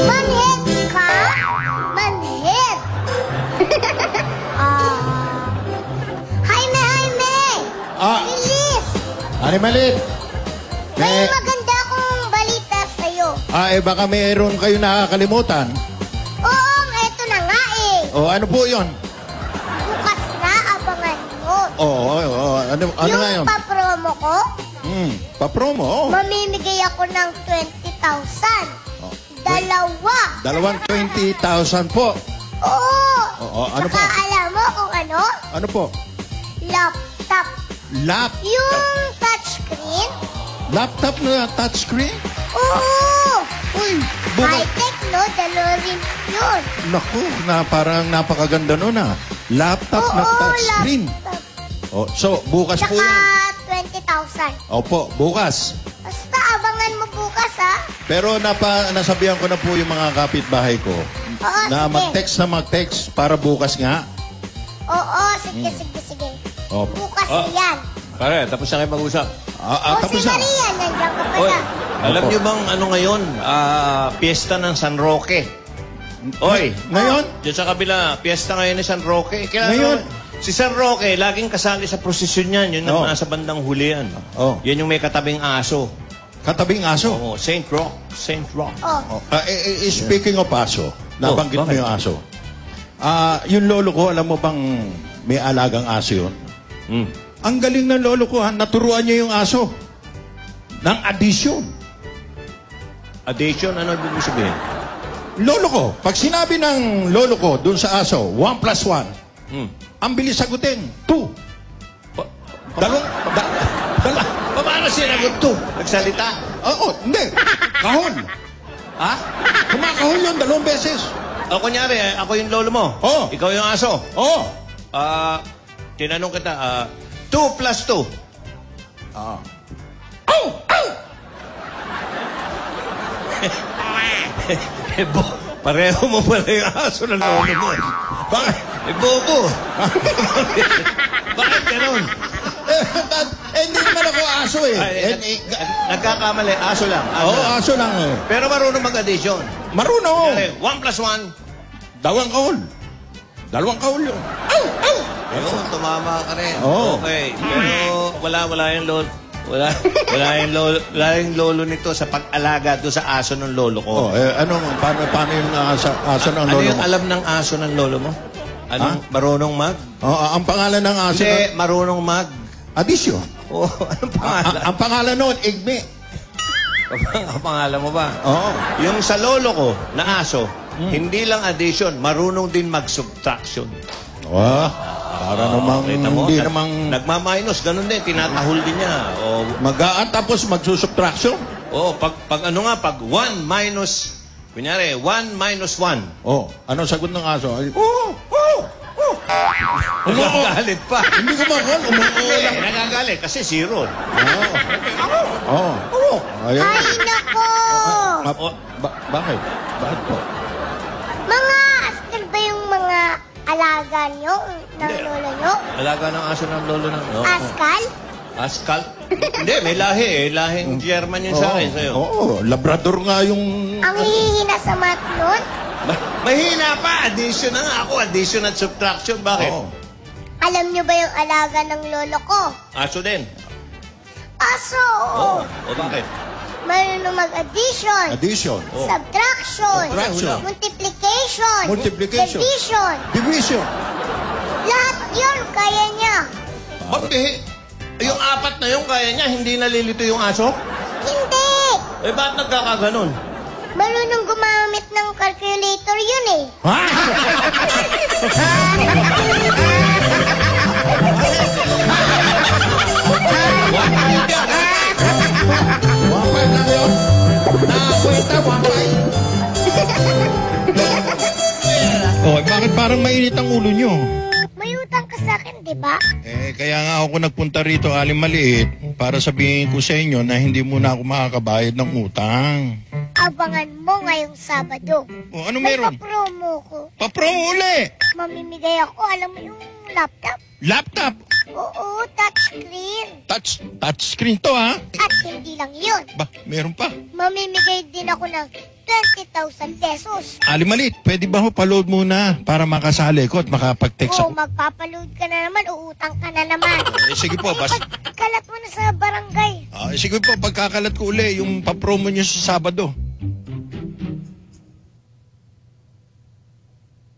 Manhid ka? Manhid. Jaime. Bilis. Ano malit? May maganda akong balita sa'yo. Baka mayroon kayo nakakalimutan. Oo, eto na nga eh. Ano po yun? Bukas na, abangan mo. Ano nga yun? Yung pa-promo ko, Pa-promo? mamimigay ako ng 20,000. Dalawa. Dalawang 20,000 po. Oo. Ano Saka po? alam mo kung ano? Ano po? Laptop. Laptop? Yung touchscreen? Laptop na touchscreen? Oo. Uy, bukas. High-tech, no? Dalawa rin yun. Naku, parang napakaganda nun Laptop na touchscreen. Laptop. So, bukas po Saka yun. 20,000. Opo, bukas. Basta abangan mo bukas, ha? Pero nasabihan ko na po yung mga kapitbahay ko na sige. mag-text para bukas nga. Oo, sige. Opo. Bukas yan. Pare, tapos na kayo mag-usap. Si Tapos na. Maria, nandiyan ka Oy, pala. alam niyo bang ano ngayon? Piyesta ng San Roque. Oy, Ngayon? Diyan sa kabila, piyesta ngayon ni San Roque. Ngayon? Si San Roque, laging kasali sa prosesyon yan. Yun ang nasa bandang huli yan. Yan yung may katabing aso. Katabing aso? Oo, Saint Rock. Saint Rock. Speaking of aso, nabanggit mo bakit? yung aso. Yung lolo ko, alam mo bang may alagang aso yun? Ang galing ng lolo ko, naturuan niya yung aso. Ng addition. Addiction, ano ibig sabihin? Lolo ko, pag sinabi ng lolo ko dun sa aso, 1 plus 1, ang bilis sagutin, 2. Paano sinagot to? Nagsalita? Hindi. Kahon. Ha? Kumakahon yun 2 beses. O kunyari, ako yung lolo mo. Oo. Ikaw yung aso. Oo. Tinanong kita, 2 plus 2. Pareho mo pala yung aso ng lolo mo. Bakit? Bobo. Bakit ganun? Hindi naman ako aso Nagkakamali, aso lang. Aso lang Pero marunong mag-addition. Marunong. 1 plus 1. 2 kahon. 2 kahon yun. Ayun, tumama ka rin. Oo. Okay. Pero wala yung lolo. Wala yung lolo nito sa pag-alaga doon sa aso ng lolo ko. Paano yung aso ng Ano lolo yung mo? alam ng aso ng lolo mo? Marunong mag? Ang pangalan ng aso Hindi, marunong mag. Addition. Oh, anong pangalan? Ang pangalan noon, Igme. Ang pangalan mo ba? Oo. Yung sa lolo ko na aso, hindi lang addition, marunong din mag-subtraction. Para namang Kita mo, hindi namang nagmaminus, ganun din, tinatahol din niya. tapos magsusubtraction. Pag 1 minus, kunyari, 1 minus 1. Anong sagot ng aso? Nagagalit pa. Hindi ko makon. Hindi, nagagalit kasi 0. Ay, nako! Bakit? Bakit po? Mga askal ba yung mga alaga nyo ng lolo nyo? Alaga ng aso ng lolo ng... Askal? Askal? Hindi, may lahi eh. Lahing German yun sa akin sa'yo. Labrador nga yung... Ang hihina sa mat nun? Mahina pa. Addition na nga ako. Addition at subtraction. Bakit? Alam nyo ba yung alaga ng lolo ko? Aso din. Aso! O bakit? Marunong mag-addition. Addition. Subtraction. Subtraction. Multiplication. Multiplication. Division. Division. Lahat yun, kaya niya. Bakit? Yung 4 na yun, kaya niya, hindi nalilito yung aso? Hindi. Bakit nagkakaganon? Marunong gumamit ng calculator yun eh. Wapay lang yun. Nakakwenta, wapay. Bakit parang mainit ang ulo nyo? May utang ka sa akin, di ba? Kaya nga ako nagpunta rito, Aling Maliit, para sabihin ko sa inyo na hindi muna ako makakabayad ng utang. abangan mo ngayong Sabado. Oh, ano meron? Nagpa-promo ko. Pa-promo uli. Mamimigay ako, alam mo yung laptop? Laptop. Oo, touchscreen. Touchscreen to, ha? At hindi lang yun. Ba, meron pa. Mamimigay din ako ng 20,000 pesos. Alimalit, pwede ba ho pa-load muna para makasali ko at makapag-text Oo, ako? magpapaload ka na naman, uutang ka na naman. Sige po, Pagkalat mo na sa barangay. Sige po, pagkakalat ko uli yung pa-promo nyo sa Sabado.